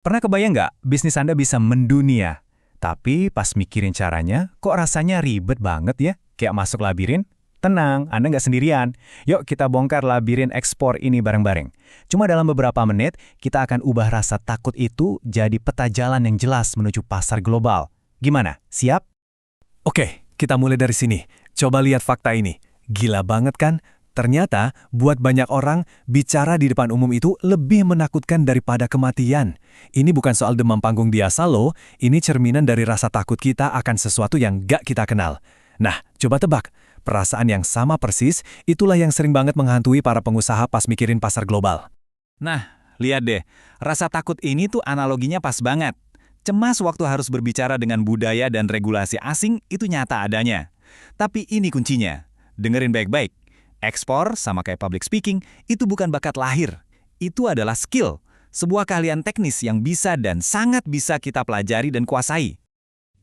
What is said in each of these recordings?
Pernah kebayang nggak bisnis Anda bisa mendunia? Tapi pas mikirin caranya, kok rasanya ribet banget ya? Kayak masuk labirin? Tenang, Anda nggak sendirian. Yuk kita bongkar labirin ekspor ini bareng-bareng. Cuma dalam beberapa menit, kita akan ubah rasa takut itu jadi peta jalan yang jelas menuju pasar global. Gimana? Siap? Oke, kita mulai dari sini. Coba lihat fakta ini. Gila banget kan? Ternyata, buat banyak orang, bicara di depan umum itu lebih menakutkan daripada kematian. Ini bukan soal demam panggung biasa loh, ini cerminan dari rasa takut kita akan sesuatu yang gak kita kenal. Nah, coba tebak. Perasaan yang sama persis, itulah yang sering banget menghantui para pengusaha pas mikirin pasar global. Nah, lihat deh, rasa takut ini tuh analoginya pas banget. Cemas waktu harus berbicara dengan budaya dan regulasi asing itu nyata adanya. Tapi ini kuncinya. Dengerin baik-baik. Ekspor, sama kayak public speaking, itu bukan bakat lahir. Itu adalah skill, sebuah keahlian teknis yang bisa dan sangat bisa kita pelajari dan kuasai.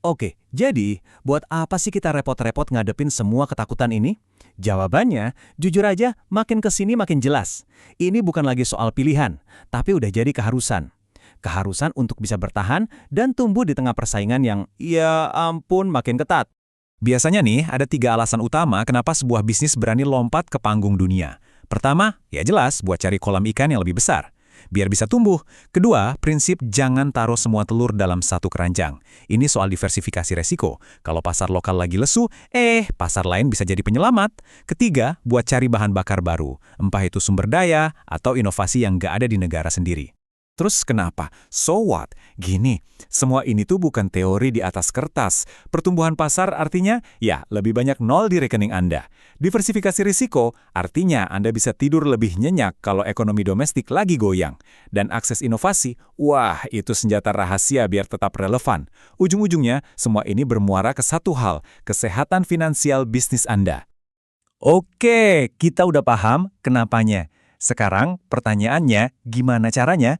Oke, jadi buat apa sih kita repot-repot ngadepin semua ketakutan ini? Jawabannya, jujur aja, makin kesini makin jelas. Ini bukan lagi soal pilihan, tapi udah jadi keharusan. Keharusan untuk bisa bertahan dan tumbuh di tengah persaingan yang, ya ampun, makin ketat. Biasanya nih, ada 3 alasan utama kenapa sebuah bisnis berani lompat ke panggung dunia. Pertama, ya jelas buat cari kolam ikan yang lebih besar, biar bisa tumbuh. Kedua, prinsip jangan taruh semua telur dalam satu keranjang. Ini soal diversifikasi resiko. Kalau pasar lokal lagi lesu, pasar lain bisa jadi penyelamat. Ketiga, buat cari bahan bakar baru, entah itu sumber daya atau inovasi yang nggak ada di negara sendiri. Terus kenapa? So what? Gini, semua ini tuh bukan teori di atas kertas. Pertumbuhan pasar artinya, ya lebih banyak nol di rekening Anda. Diversifikasi risiko artinya Anda bisa tidur lebih nyenyak kalau ekonomi domestik lagi goyang. Dan akses inovasi, wah itu senjata rahasia biar tetap relevan. Ujung-ujungnya, semua ini bermuara ke satu hal, kesehatan finansial bisnis Anda. Oke, kita udah paham kenapanya. Sekarang pertanyaannya, gimana caranya?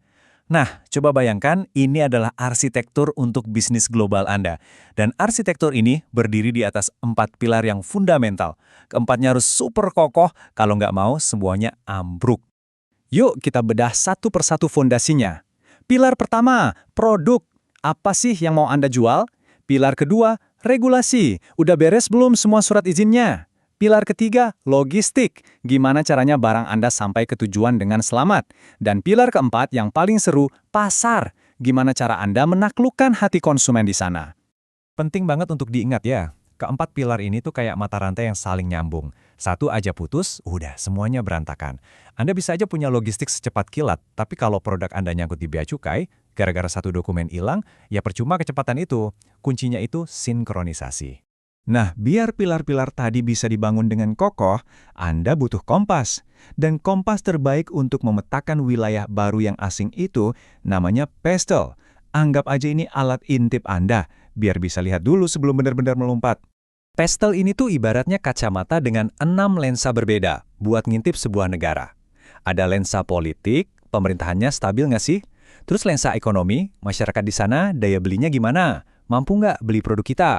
Nah, coba bayangkan ini adalah arsitektur untuk bisnis global Anda. Dan arsitektur ini berdiri di atas 4 pilar yang fundamental. Keempatnya harus super kokoh, kalau nggak mau semuanya ambruk. Yuk kita bedah satu persatu fondasinya. Pilar pertama, produk. Apa sih yang mau Anda jual? Pilar kedua, regulasi. Udah beres belum semua surat izinnya? Pilar ketiga, logistik. Gimana caranya barang Anda sampai ke tujuan dengan selamat? Dan pilar keempat yang paling seru, pasar. Gimana cara Anda menaklukkan hati konsumen di sana? Penting banget untuk diingat ya, keempat pilar ini tuh kayak mata rantai yang saling nyambung. Satu aja putus, udah semuanya berantakan. Anda bisa aja punya logistik secepat kilat, tapi kalau produk Anda nyangkut di bea cukai, gara-gara satu dokumen hilang, ya percuma kecepatan itu. Kuncinya itu sinkronisasi. Nah, biar pilar-pilar tadi bisa dibangun dengan kokoh, Anda butuh kompas. Dan kompas terbaik untuk memetakan wilayah baru yang asing itu namanya pestle. Anggap aja ini alat intip Anda, biar bisa lihat dulu sebelum benar-benar melompat. Pestle ini tuh ibaratnya kacamata dengan 6 lensa berbeda buat ngintip sebuah negara. Ada lensa politik, pemerintahannya stabil nggak sih? Terus lensa ekonomi, masyarakat di sana daya belinya gimana? Mampu nggak beli produk kita?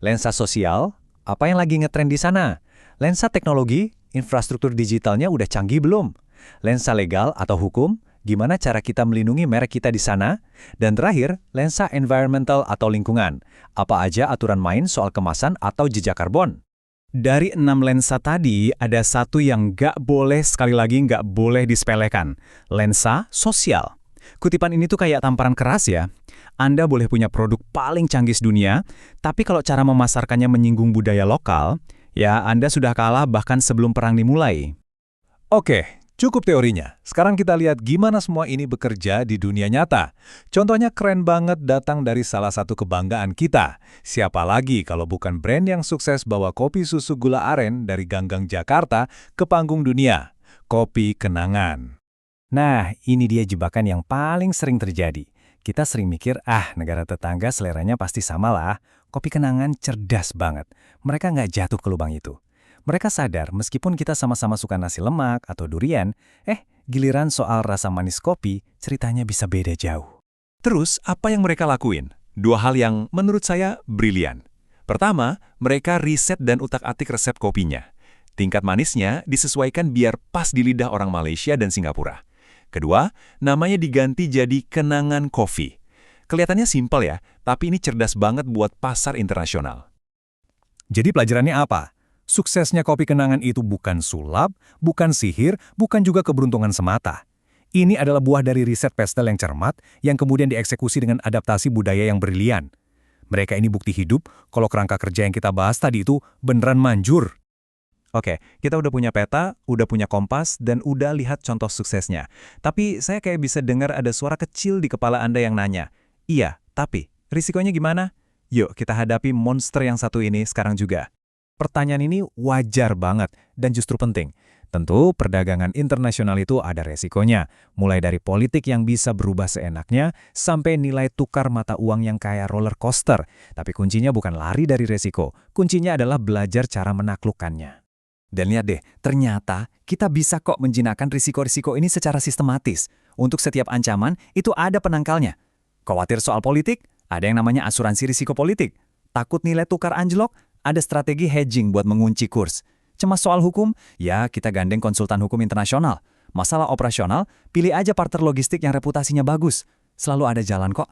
Lensa sosial, apa yang lagi ngetren di sana? Lensa teknologi, infrastruktur digitalnya udah canggih belum? Lensa legal atau hukum, gimana cara kita melindungi merek kita di sana? Dan terakhir, lensa environmental atau lingkungan. Apa aja aturan main soal kemasan atau jejak karbon? Dari 6 lensa tadi, ada satu yang sekali lagi nggak boleh disepelekan. Lensa sosial. Kutipan ini tuh kayak tamparan keras ya. Anda boleh punya produk paling canggih dunia, tapi kalau cara memasarkannya menyinggung budaya lokal, ya Anda sudah kalah bahkan sebelum perang dimulai. Oke, cukup teorinya. Sekarang kita lihat gimana semua ini bekerja di dunia nyata. Contohnya keren banget datang dari salah satu kebanggaan kita. Siapa lagi kalau bukan brand yang sukses bawa kopi susu gula aren dari ganggang Jakarta ke panggung dunia. Kopi Kenangan. Nah, ini dia jebakan yang paling sering terjadi. Kita sering mikir, negara tetangga seleranya pasti sama lah. Kopi Kenangan cerdas banget. Mereka nggak jatuh ke lubang itu. Mereka sadar meskipun kita sama-sama suka nasi lemak atau durian, giliran soal rasa manis kopi, ceritanya bisa beda jauh. Terus, apa yang mereka lakuin? 2 hal yang menurut saya brilian. Pertama, mereka riset dan utak-atik resep kopinya. Tingkat manisnya disesuaikan biar pas di lidah orang Malaysia dan Singapura. Kedua, namanya diganti jadi Kenangan Coffee. Kelihatannya simpel ya, tapi ini cerdas banget buat pasar internasional. Jadi pelajarannya apa? Suksesnya kopi kenangan itu bukan sulap, bukan sihir, bukan juga keberuntungan semata. Ini adalah buah dari riset Pestel yang cermat, yang kemudian dieksekusi dengan adaptasi budaya yang brilian. Mereka ini bukti hidup kalau kerangka kerja yang kita bahas tadi itu beneran manjur. Oke, kita udah punya peta, udah punya kompas, dan udah lihat contoh suksesnya. Tapi saya kayak bisa dengar ada suara kecil di kepala Anda yang nanya, iya, tapi risikonya gimana? Yuk kita hadapi monster yang satu ini sekarang juga. Pertanyaan ini wajar banget dan justru penting. Tentu perdagangan internasional itu ada resikonya, mulai dari politik yang bisa berubah seenaknya, sampai nilai tukar mata uang yang kayak roller coaster. Tapi kuncinya bukan lari dari resiko, kuncinya adalah belajar cara menaklukkannya. Dan lihat deh, ternyata kita bisa kok menjinakkan risiko-risiko ini secara sistematis. Untuk setiap ancaman, itu ada penangkalnya. Khawatir soal politik? Ada yang namanya asuransi risiko politik. Takut nilai tukar anjlok? Ada strategi hedging buat mengunci kurs. Cemas soal hukum? Ya, kita gandeng konsultan hukum internasional. Masalah operasional? Pilih aja partner logistik yang reputasinya bagus. Selalu ada jalan kok.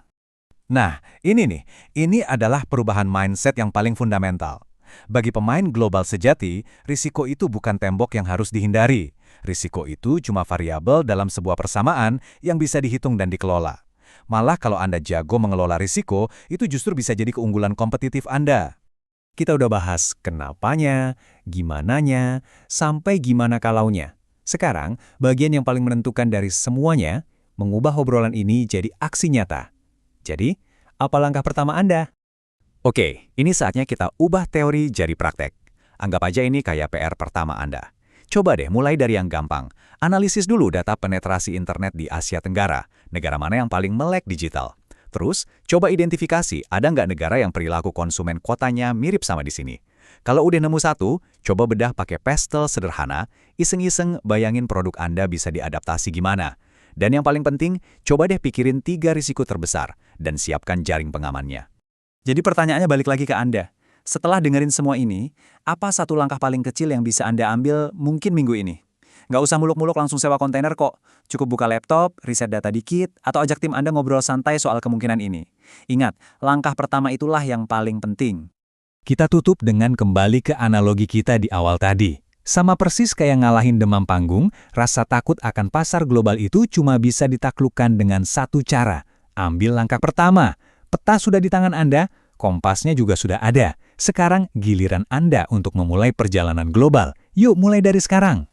Nah, ini nih, ini adalah perubahan mindset yang paling fundamental. Bagi pemain global sejati, risiko itu bukan tembok yang harus dihindari. Risiko itu cuma variabel dalam sebuah persamaan yang bisa dihitung dan dikelola. Malah kalau Anda jago mengelola risiko, itu justru bisa jadi keunggulan kompetitif Anda. Kita udah bahas kenapanya, gimananya, sampai gimana kalaunya. Sekarang, bagian yang paling menentukan dari semuanya, mengubah obrolan ini jadi aksi nyata. Jadi, apa langkah pertama Anda? Oke, ini saatnya kita ubah teori jadi praktek. Anggap aja ini kayak PR pertama Anda. Coba deh mulai dari yang gampang. Analisis dulu data penetrasi internet di Asia Tenggara. Negara mana yang paling melek digital. Terus, coba identifikasi ada nggak negara yang perilaku konsumen kotanya mirip sama di sini. Kalau udah nemu satu, coba bedah pakai Pestel sederhana, iseng-iseng bayangin produk Anda bisa diadaptasi gimana. Dan yang paling penting, coba deh pikirin 3 risiko terbesar dan siapkan jaring pengamannya. Jadi pertanyaannya balik lagi ke Anda. Setelah dengerin semua ini, apa satu langkah paling kecil yang bisa Anda ambil mungkin minggu ini? Nggak usah muluk-muluk langsung sewa kontainer kok. Cukup buka laptop, riset data dikit, atau ajak tim Anda ngobrol santai soal kemungkinan ini. Ingat, langkah pertama itulah yang paling penting. Kita tutup dengan kembali ke analogi kita di awal tadi. Sama persis kayak ngalahin demam panggung, rasa takut akan pasar global itu cuma bisa ditaklukkan dengan satu cara. Ambil langkah pertama. Peta sudah di tangan Anda, kompasnya juga sudah ada. Sekarang giliran Anda untuk memulai perjalanan global. Yuk mulai dari sekarang.